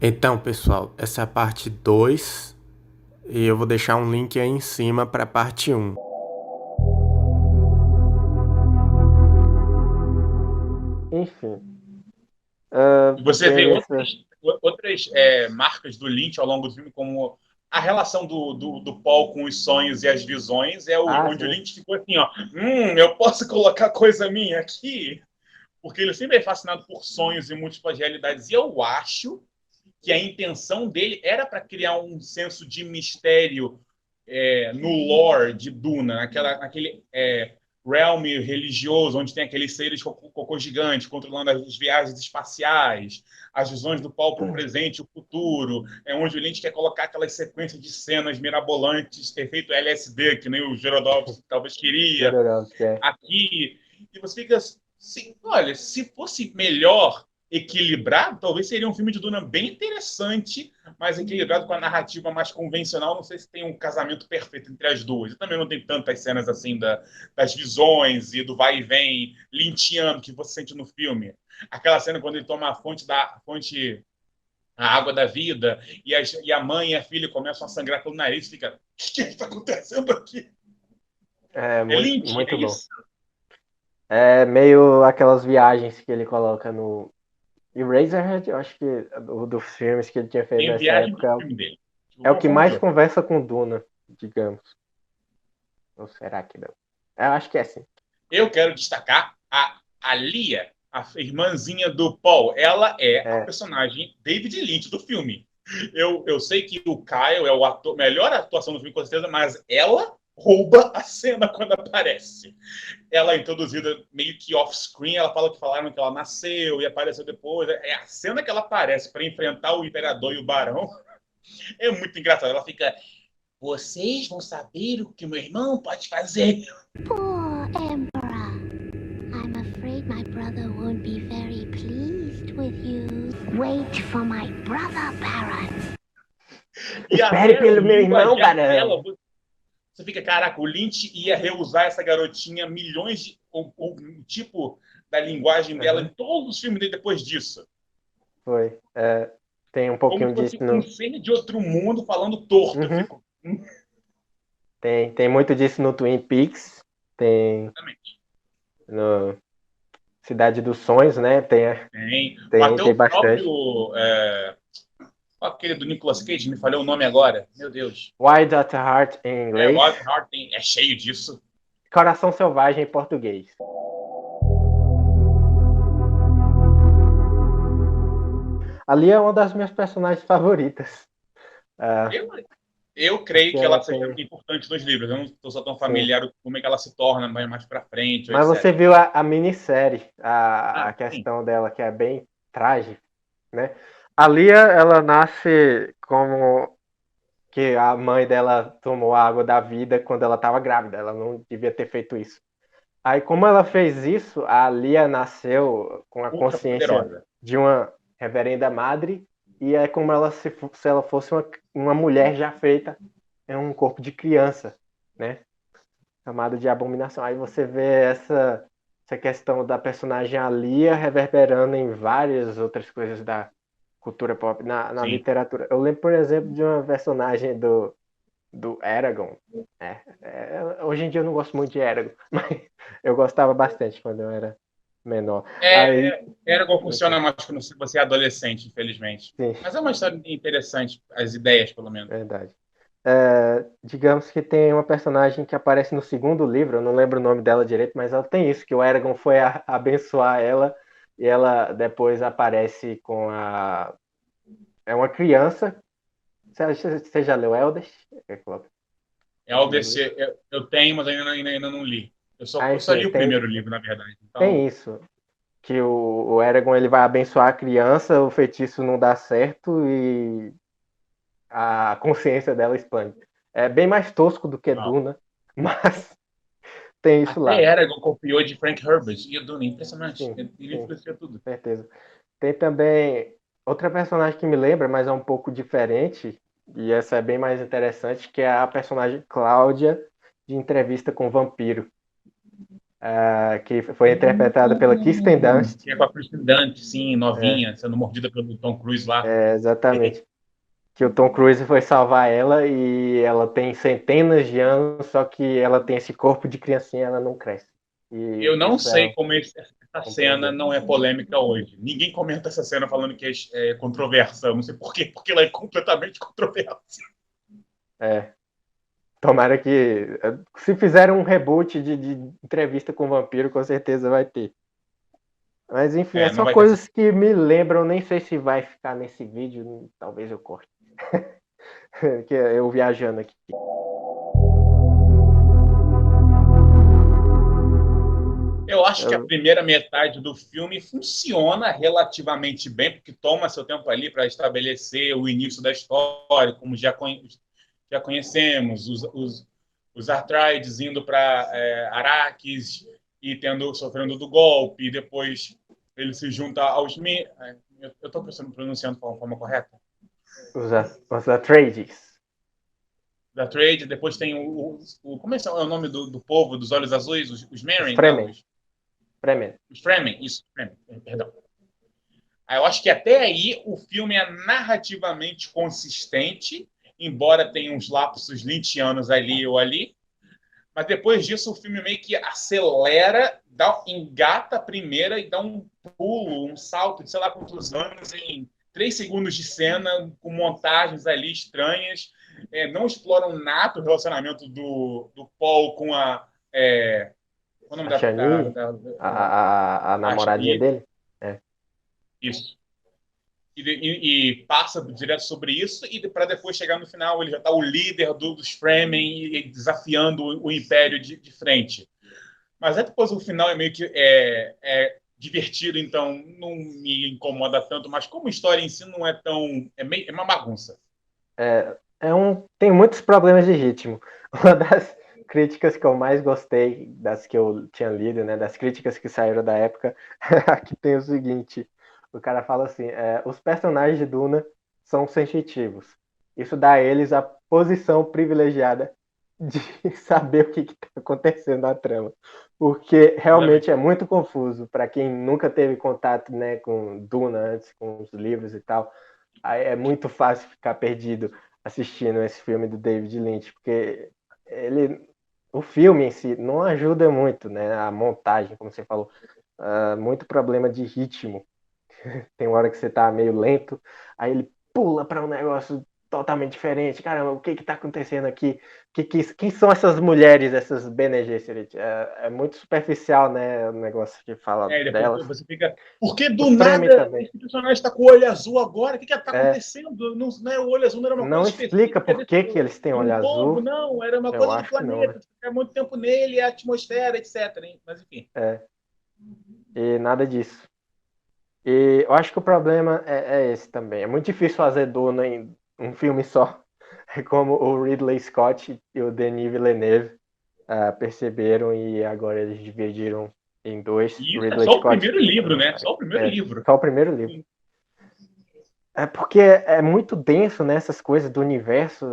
Então, pessoal, essa é a parte 2 e eu vou deixar um link aí em cima para a parte um. Enfim, E você vê beleza. outras marcas do Lynch ao longo do filme, como a relação do Paul com os sonhos e as visões, Ah, onde o sim. Lynch ficou assim, ó, eu posso colocar coisa minha aqui? Porque ele sempre é fascinado por sonhos e múltiplas realidades. E eu acho que a intenção dele era para criar um senso de mistério no lore de Duna, naquele realm religioso, onde tem aqueles seres cocô gigantes controlando as viagens espaciais, as visões do Paul para o presente e o futuro, onde o Lynch quer colocar aquelas sequências de cenas mirabolantes, ter feito LSD, que nem o Jodorowsky talvez queria, Jodorowsky, é. aqui, e você fica assim, olha, se fosse melhor equilibrado, talvez seria um filme de Duna bem interessante, mas equilibrado com a narrativa mais convencional. Não sei se tem um casamento perfeito entre as duas. E também não tem tantas cenas assim das visões e do vai e vem lintiano que você sente no filme. Aquela cena quando ele toma a água da vida e a mãe e a filha começam a sangrar pelo nariz, fica, o que está acontecendo aqui? É É muito, Lynch, é muito bom. isso. É meio aquelas viagens que ele coloca no Eraserhead, eu acho que dos filmes que ele tinha feito Tem nessa viagem do época filme dele. Tipo, é o que vamos mais ver. conversa com Duna, digamos. Ou será que não? Eu acho que é sim. Eu quero destacar a Lia, a irmãzinha do Paul. Ela é a É, personagem David Lynch do filme. Eu sei que o Kyle é o melhor atuação do filme, com certeza, mas ela rouba a cena quando aparece. Ela é introduzida meio que off-screen, ela fala que falaram que ela nasceu e apareceu depois. É a cena que ela aparece para enfrentar o Imperador e o Barão. É muito engraçado. Ela fica, vocês vão saber o que o meu irmão pode fazer. Poor Emperor. I'm afraid my brother won't be very pleased with you. Wait for my brother, Baron. E a espere Mary, pelo o meu irmão, linguajar dela, Barão! você fica, caraca, o Lynch ia reusar essa garotinha o tipo da linguagem dela em Uhum, todos os filmes dele depois disso. foi. É, tem um Como pouquinho se disso fosse um no. ser de outro mundo falando torto. Eu Uhum, fico, tem muito disso no Twin Peaks. Tem exatamente. no Cidade dos Sonhos, né? Tem. Tem, Até tem o bastante. próprio. Aquele do Nicolas Cage, me falhou o nome agora. Meu Deus. Wild at Heart em O inglês. Heart é cheio disso. Coração Selvagem em português. Ali é uma das minhas personagens favoritas. Ah, Eu, eu creio porque que ela ela seja tem. importante nos livros. Eu não estou só tão Sim. familiar com como é que ela se torna mais pra frente, ou Mas você etc. viu a minissérie, a Ah, sim. questão dela, que é bem trágica, né? A Lia, ela nasce como que a mãe dela tomou a água da vida quando ela estava grávida. Ela não devia ter feito isso. Aí, como ela fez isso, a Lia nasceu com a Ultra consciência poderosa. de uma reverenda madre, e é como ela se ela fosse uma mulher já feita em um corpo de criança, né? Chamada de abominação. Aí você vê essa questão da personagem Alia reverberando em várias outras coisas da cultura pop, na Sim. literatura. Eu lembro, por exemplo, de uma personagem do Eragon. Hoje em dia eu não gosto muito de Eragon, mas eu gostava bastante quando eu era menor. Aí, Eragon funciona mais quando você é adolescente, infelizmente. sim, Mas é uma história interessante, as ideias, pelo menos. verdade. Digamos que tem uma personagem que aparece no segundo livro, eu não lembro o nome dela direito, mas ela tem isso, que o Eragon foi abençoar ela e ela depois aparece com a. É uma criança. Você já leu Eldest? É algo Já viu? desse. Eu tenho, mas ainda não li. Eu só Enfim, li o primeiro livro, na verdade. tem Então, isso. Que o Eragon ele vai abençoar a criança, o feitiço não dá certo e a consciência dela expande. É bem mais tosco do que não. Duna, mas tem isso Até lá. Eragon copiou de Frank Herbert e o Dune. Impressionante. Sim, Ele sim, influenciou tudo. certeza. Tem também outra personagem que me lembra, mas é um pouco diferente, e essa é bem mais interessante, que é a personagem Cláudia de Entrevista com o Vampiro. que foi interpretada pela Kirsten Dunst. Que é com a Kristen Dunst, sim, novinha, sendo mordida pelo Tom Cruise lá. Exatamente. Que o Tom Cruise foi salvar ela e ela tem centenas de anos, só que ela tem esse corpo de criancinha, ela não cresce. E Eu não isso sei como essa cena problema. não é polêmica hoje. Ninguém comenta essa cena falando que é controversa. Eu não sei por quê, porque ela é completamente controversa. Tomara que. Se fizer um reboot de entrevista com o vampiro, com certeza vai ter. Mas enfim, Não são vai coisas que me lembram, nem sei se vai ficar nesse vídeo, talvez eu corte. Que eu viajando aqui. Eu acho que a primeira metade do filme funciona relativamente bem, porque toma seu tempo ali para estabelecer o início da história, como já conhecemos, os Atreides indo para Arrakis e sofrendo do golpe, e depois ele se junta aos... Eu estou pronunciando de forma correta? Os Atreides. Da Trade, depois tem como é o nome do povo dos olhos azuis? Os Fremen? Fremen. Os Fremen, isso, Fremen, perdão. Eu acho que até aí o filme é narrativamente consistente, embora tenha uns lapsos lynchianos ali ou ali, mas depois disso o filme meio que acelera, engata a primeira e dá um pulo, um salto de sei lá quantos anos em 3 segundos de cena, com montagens ali estranhas. Não exploram nada o relacionamento do Paul com a... qual é o nome A Shani, a namoradinha dele? Isso. E passa direto sobre isso, e para depois chegar no final, ele já está o líder dos Fremen e desafiando o Império de frente. Mas depois o final é meio que divertido, então não me incomoda tanto, mas como a história em si não é tão... É uma bagunça. Tem muitos problemas de ritmo. Uma das críticas que eu mais gostei, das que eu tinha lido, né, das críticas que saíram da época, aqui tem o seguinte: o cara fala assim, os personagens de Duna são sensitivos. Isso dá a eles a posição privilegiada de saber o que está acontecendo na trama. Porque realmente é muito confuso para quem nunca teve contato, né, com Duna antes, com os livros e tal. Aí é muito fácil ficar perdido assistindo esse filme do David Lynch, porque o filme em si não ajuda muito, né? A montagem, como você falou, muito problema de ritmo. Tem uma hora que você tá meio lento, aí ele pula para um negócio totalmente diferente. Caramba, o que tá acontecendo aqui? Quem são essas mulheres, essas Bene Gesserit? É muito superficial, né, o negócio que fala delas. Você fica... Por que do nada esse personagem está com o olho azul agora? O que está acontecendo? Não é o olho azul, não era uma coisa específica. Não explica por que eles têm olho azul. Não, era uma coisa do planeta. Fica muito tempo nele, a atmosfera, etc. Mas enfim. E nada disso. E eu acho que o problema é esse também. É muito difícil fazer Duna em um filme só, como o Ridley Scott e o Denis Villeneuve perceberam, e agora eles dividiram em 2. E isso Ridley Scott, o primeiro livro, né? Só o primeiro livro. Só o primeiro livro. É porque é muito denso, né, essas coisas do universo,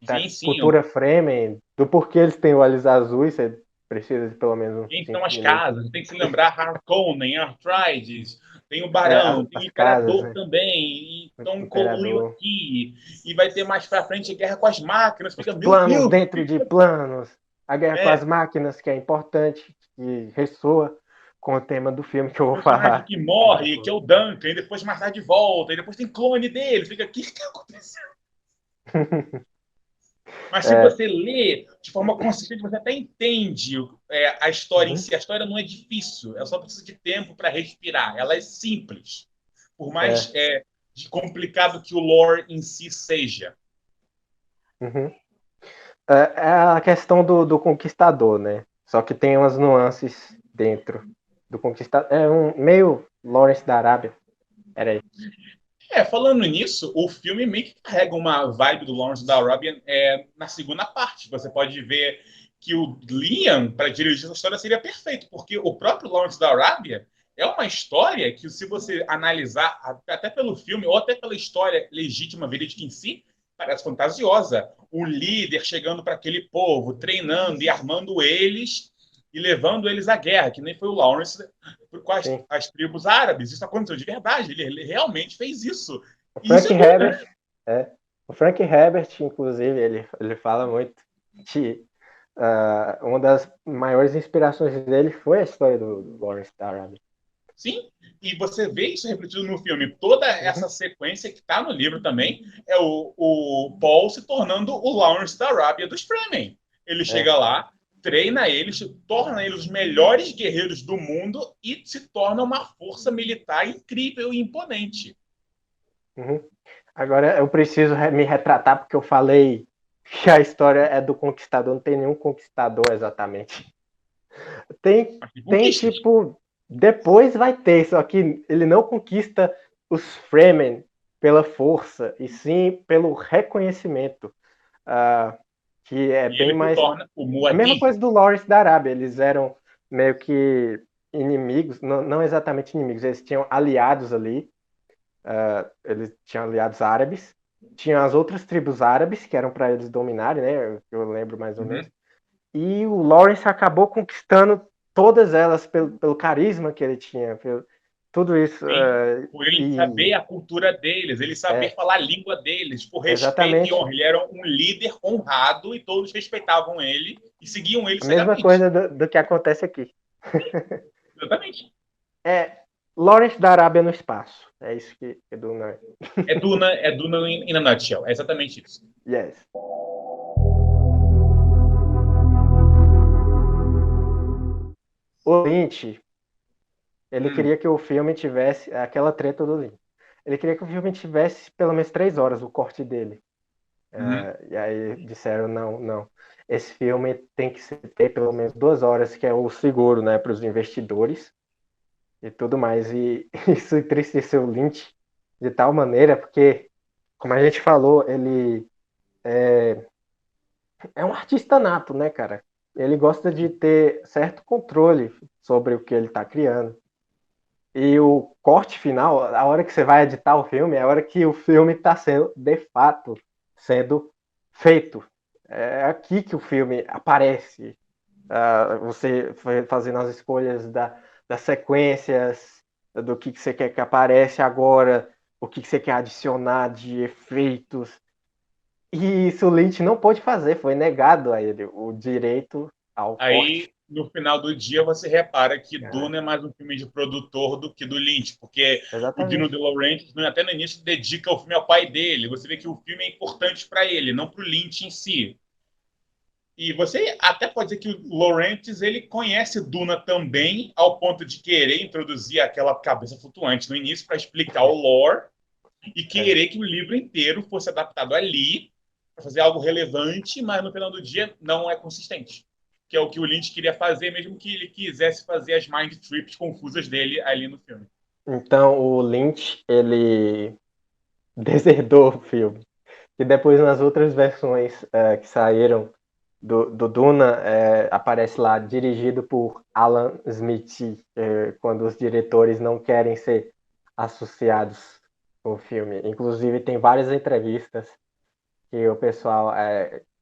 da cultura Fremen, do porquê eles têm olhos azuis. Você precisa de pelo menos Quem são as casas? Tem que se lembrar Harkonnen, Atreides, tem o Barão, tem o Imperador, né? Também, e então concluiu aqui, e vai ter mais pra frente a guerra com as máquinas. Fica, planos dentro de planos, a guerra com as máquinas, que é importante, que ressoa com o tema do filme que eu vou falar. Que morre, que é o Duncan, e depois mais tarde volta, e depois tem clone dele. Fica, o que está acontecendo? Mas se você lê de forma consistente, você até entende a história em si. A história não é difícil, ela só precisa de tempo para respirar. Ela é simples, por mais complicado que o lore em si seja. É a questão do conquistador, né? Só que tem umas nuances dentro do conquistador. É meio Lawrence da Arábia. Era aí. Falando nisso, o filme meio que carrega uma vibe do Lawrence da Arábia na segunda parte. Você pode ver que o Liam, para dirigir essa história, seria perfeito, porque o próprio Lawrence da Arábia é uma história que, se você analisar até pelo filme ou até pela história legítima, verídica em si, parece fantasiosa. O líder chegando para aquele povo, treinando e armando eles e levando eles à guerra, que nem foi o Lawrence com Sim. as tribos árabes. Isso aconteceu de verdade, ele realmente fez isso. O E isso Frank é Duna. Herbert, o Frank Herbert, inclusive, ele fala muito que uma das maiores inspirações dele foi a história do Lawrence da Arábia. Sim, e você vê isso refletido no filme. Toda essa sequência que está no livro também é o Paul se tornando o Lawrence da Arábia dos Fremen. Ele chega lá, treina eles, torna eles os melhores guerreiros do mundo e se torna uma força militar incrível e imponente. Uhum. Agora eu preciso me retratar porque eu falei que a história é do conquistador, não tem nenhum conquistador exatamente. Tem tipo, depois vai ter, só que ele não conquista os Fremen pela força, e sim pelo reconhecimento, que é e bem ele mais... se torna o Muad'Dib. A mesma coisa do Lawrence da Arábia, eles eram meio que inimigos, não exatamente inimigos, eles tinham aliados ali, eles tinham aliados árabes, tinham as outras tribos árabes que eram para eles dominarem, né? Eu lembro mais ou menos. E o Lawrence acabou conquistando todas elas pelo carisma que ele tinha, tudo isso. Por ele saber a cultura deles, ele saber falar a língua deles, por respeito e honra. Ele era um líder honrado e todos respeitavam ele e seguiam ele cegamente. A mesma coisa do que acontece aqui. Exatamente. Lawrence da Arábia no espaço. É isso que é Duna. É Duna in a nutshell. É exatamente isso. Yes. O Lynch, ele queria que o filme tivesse aquela treta do Lynch. Ele queria que o filme tivesse pelo menos 3 horas, o corte dele. E aí disseram, não. Esse filme tem que ter pelo menos 2 horas, que é o seguro, né, para os investidores e tudo mais. E isso entristeceu o Lynch de tal maneira, porque, como a gente falou, ele é um artista nato, né, cara? Ele gosta de ter certo controle sobre o que ele está criando. E o corte final, a hora que você vai editar o filme, é a hora que o filme está sendo, de fato, sendo feito. É aqui que o filme aparece. Você fazendo as escolhas das sequências, do que você quer que apareça agora, o que você quer adicionar de efeitos. E isso o Lynch não pôde fazer, foi negado a ele o direito ao corte. No final do dia, você repara que Duna é mais um filme de produtor do que do Lynch, porque o Dino De Laurentiis, até no início, dedica o filme ao pai dele. Você vê que o filme é importante para ele, não para o Lynch em si. E você até pode dizer que o Laurentiis ele conhece Duna também, ao ponto de querer introduzir aquela cabeça flutuante no início para explicar o lore e querer que o livro inteiro fosse adaptado ali para fazer algo relevante, mas no final do dia não é consistente. Que é o que o Lynch queria fazer, mesmo que ele quisesse fazer as mind trips confusas dele ali no filme. Então o Lynch, ele deserdou o filme. E depois nas outras versões que saíram do Duna, aparece lá, dirigido por Alan Smith, quando os diretores não querem ser associados com o filme. Inclusive tem várias entrevistas que o pessoal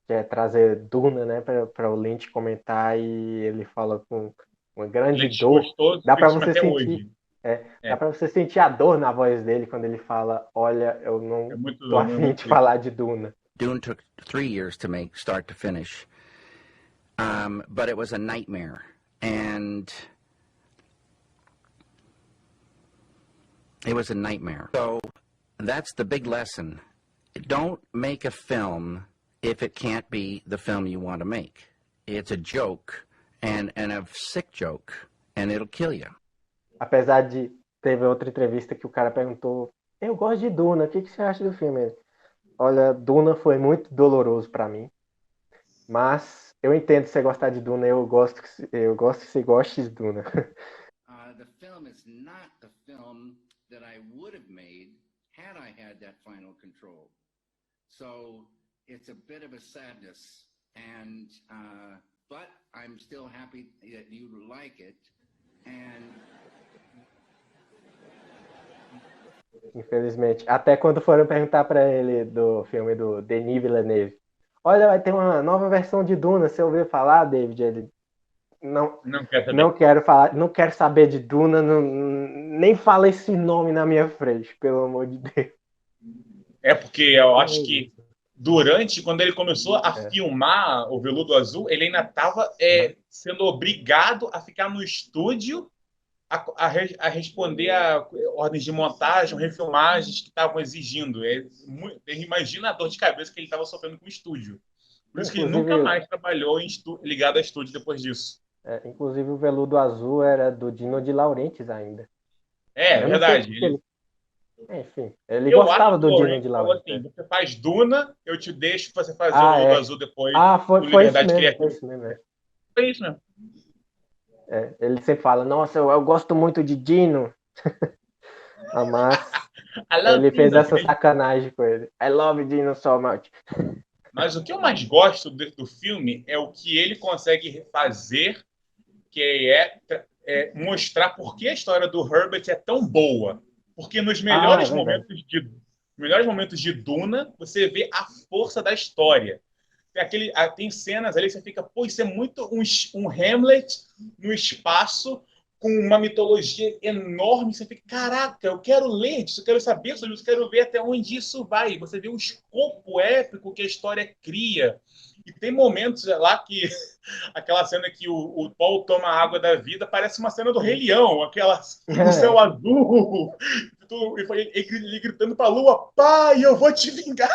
quer trazer Duna, né, para o Lynch comentar, e ele fala com uma grande dor. Dá para você sentir. Dá para você sentir a dor na voz dele quando ele fala, olha, eu não tô afim de falar de Duna. Dune took 3 years to make, start to finish. But it was a nightmare. And it was a nightmare. So that's the big lesson. Don't make a film if it can't be the film you want to make. It's a joke, and a sick joke, and it'll kill you. Apesar de... Teve outra entrevista que o cara perguntou, eu gosto de Duna, o que você acha do filme? Olha, Duna foi muito doloroso para mim, mas eu entendo você gostar de Duna, eu gosto que você goste de Duna. The film is not the film that I would have made had I had that final control. So it's a bit of a sadness, and but I'm still happy that you like it, and infelizmente, até quando foram perguntar para ele do filme do Denis Villeneuve, olha, vai ter uma nova versão de Duna, você ouviu falar, David? Ele, Não quer saber. não quero falar, não quero saber de Duna, nem fala esse nome na minha frente, pelo amor de Deus. É porque eu acho que quando ele começou a É. filmar o Veludo Azul, ele ainda estava sendo obrigado a ficar no estúdio a responder a ordens de montagem, refilmagens que estavam exigindo. Imagina a dor de cabeça que ele estava sofrendo com o estúdio. Por isso que ele nunca Inclusive, mais trabalhou ligado a estúdio depois disso. inclusive o Veludo Azul era do Dino de Laurentiis ainda. É Eu não sei verdade. porque ele... Enfim, ele Eu gostava acho que do o Dino Lawrence de falou Laurentiis. assim: você faz Duna, eu te deixo você fazer o Ah, Veludo é. Azul depois, Foi com isso liberdade mesmo, foi criativa. isso mesmo. Foi isso mesmo. Ele sempre fala, nossa, eu gosto muito de Dino. Mas I love ele fez Duna. essa sacanagem com ele. I love Dino so much. Mas o que eu mais gosto do filme é o que ele consegue fazer, que é mostrar por que a história do Herbert é tão boa. Porque nos É melhores verdade. momentos de Duna, você vê a força da história. Tem cenas ali que você fica, pô, isso é muito um Hamlet no espaço com uma mitologia enorme. Você fica, caraca, eu quero ler disso, eu quero saber sobre isso, eu quero ver até onde isso vai. Você vê o escopo épico que a história cria. E tem momentos lá que aquela cena que o Paul toma a água da vida parece uma cena do Rei Leão, o céu azul, ele gritando pra lua, pai, eu vou te vingar.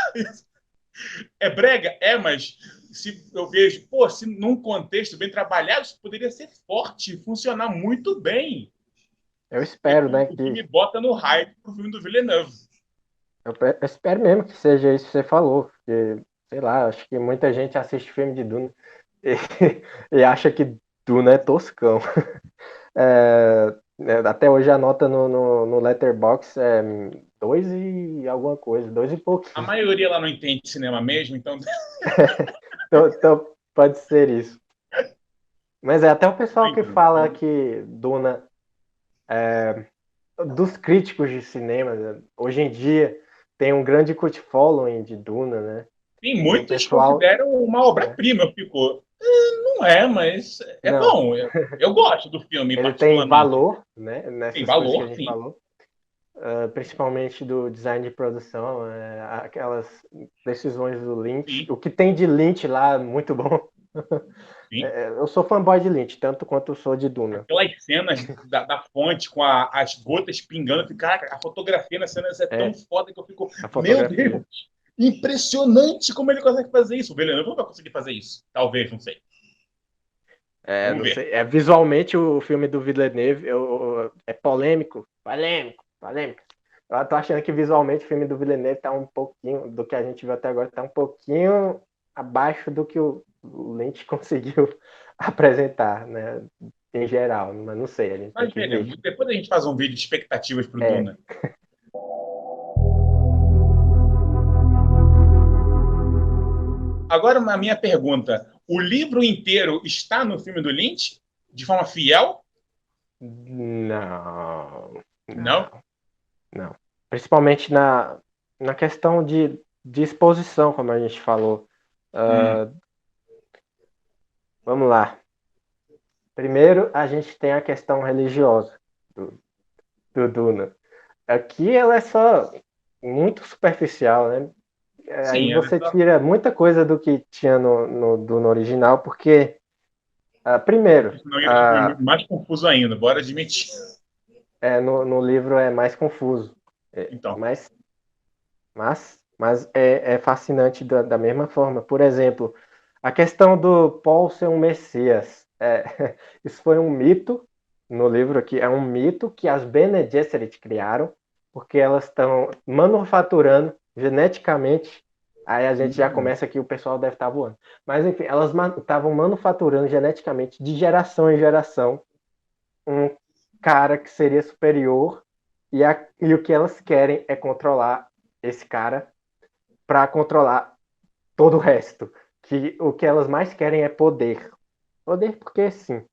É brega? É, mas se eu vejo, pô, se num contexto bem trabalhado, isso poderia ser forte, funcionar muito bem. Eu espero, né, O que me que... bota no hype pro filme do Villeneuve. Eu espero mesmo que seja isso que você falou. Porque, sei lá, acho que muita gente assiste filme de Duna e, e acha que Duna é toscão. Até hoje a nota no Letterboxd é 2 e alguma coisa, 2 e A pouquinho. maioria lá não entende cinema mesmo, então Então, pode ser isso. Mas até o pessoal que fala que Duna, dos críticos de cinema, né, hoje em dia tem um grande cult following de Duna, né? tem E o muitos que pessoal... consideram uma obra-prima. Eu fico, não é, mas é Não, bom. Eu gosto do filme, ele tem particularmente. valor, né? Tem Nessas coisas que a valor, gente sim. falou. Principalmente do design de produção, aquelas decisões do Lynch. Sim, O que tem de Lynch lá, muito bom. sim. Eu sou fanboy de Lynch, tanto quanto eu sou de Duna. Aquelas cenas da fonte com as gotas pingando, cara, a fotografia nas cenas é tão foda que eu fico, A meu fotografia. Deus, impressionante como ele consegue fazer isso. O Villeneuve não vai conseguir fazer isso. Talvez, não sei. Vamos Não ver. sei, visualmente o filme do Villeneuve é polêmico. Polêmico. Eu tô achando que visualmente o filme do Villeneuve tá um pouquinho, do que a gente viu até agora, tá um pouquinho abaixo do que o Lynch conseguiu apresentar, né? Em geral, mas não sei, a gente tem Mas que ver. veremos. Depois a gente faz um vídeo de expectativas pro Duna. Agora, a minha pergunta. O livro inteiro está no filme do Lynch? De forma fiel? Não. Não? Não. Principalmente na questão de exposição, como a gente falou. Vamos lá. Primeiro, a gente tem a questão religiosa do Duna. Aqui ela é só muito superficial, né? Aí Sim, você tira muita coisa do que tinha no Duna original, porque, primeiro, senão ia ser um filme mais confuso ainda, bora admitir. no livro é mais confuso. Então. Mas é fascinante da mesma forma. Por exemplo, a questão do Paul ser um Messias. Isso foi um mito no livro aqui. É um mito que as Bene Gesserit criaram, porque elas estão manufaturando geneticamente. Aí a gente já começa aqui, o pessoal deve estar voando. Mas enfim, elas estavam manufaturando geneticamente, de geração em geração, um cara que seria superior. E o que elas querem é controlar esse cara para controlar todo o resto. Que o que elas mais querem é poder. Poder porque sim.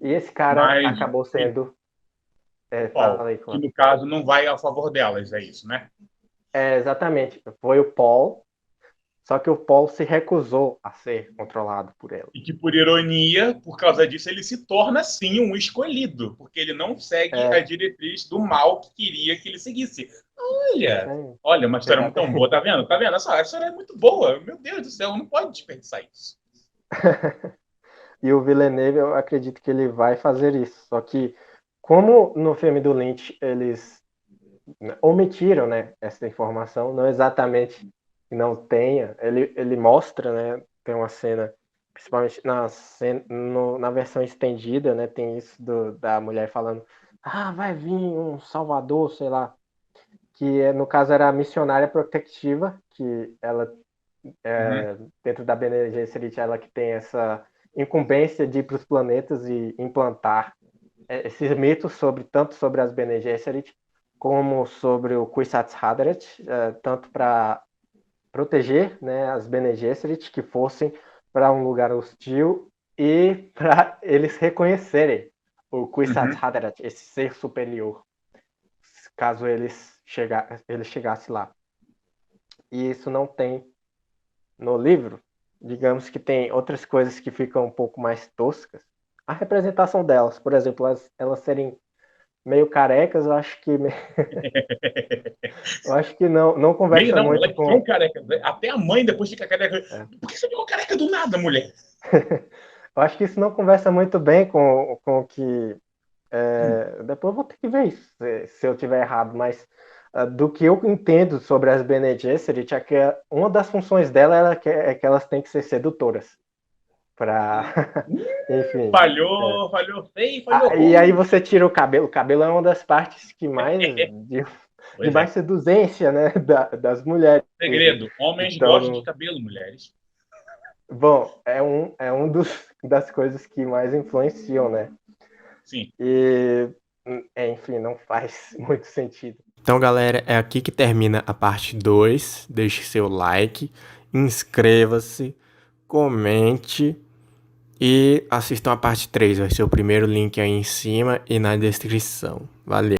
E esse cara Mas, acabou sendo... Paul, falei, que no caso não vai a favor delas, é isso, né? exatamente. Foi o Paul Só que o Paul se recusou a ser controlado por ela. E que, por ironia, por causa disso, ele se torna, sim, um escolhido. Porque ele não segue a diretriz do mal que queria que ele seguisse. Olha, uma história muito tão boa, tá vendo? Tá vendo? Essa história é muito boa. Meu Deus do céu, não pode desperdiçar isso. E o Villeneuve, eu acredito que ele vai fazer isso. Só que, como no filme do Lynch, eles omitiram, né, essa informação, não exatamente que não tenha, ele mostra, né, tem uma cena, principalmente na versão estendida, né, tem isso da mulher falando, vai vir um salvador, sei lá, que no caso era a missionária protectiva, que ela, dentro da Bene Gesserit, ela que tem essa incumbência de ir para os planetas e implantar esses mitos tanto sobre as Bene Gesserit, como sobre o Kwisatz Haderach, tanto para proteger, né, as Bene Gesserit que fossem para um lugar hostil e para eles reconhecerem o Kwisatz Haderach, esse ser superior, caso ele chegasse lá. E isso não tem no livro. Digamos que tem outras coisas que ficam um pouco mais toscas. A representação delas, por exemplo, elas serem meio carecas, eu acho que não conversa muito ela com careca. Até a mãe depois fica careca. Por que você ficou careca do nada, mulher? Eu acho que isso não conversa muito bem com o que depois eu vou ter que ver isso, se eu tiver errado, mas do que eu entendo sobre as Bene Gesserit é que uma das funções dela é que elas têm que ser sedutoras. Enfim. Falhou feio, falhou. E aí você tira o cabelo. O cabelo é uma das partes que mais de mais seduzência, né, das mulheres. Segredo: homens gostam de cabelo, mulheres. Bom, é um das coisas que mais influenciam, né? Sim. E, enfim, não faz muito sentido. Então, galera, é aqui que termina a parte 2. Deixe seu like, inscreva-se, comente e assistam a parte 3. Vai ser o primeiro link aí em cima e na descrição. Valeu!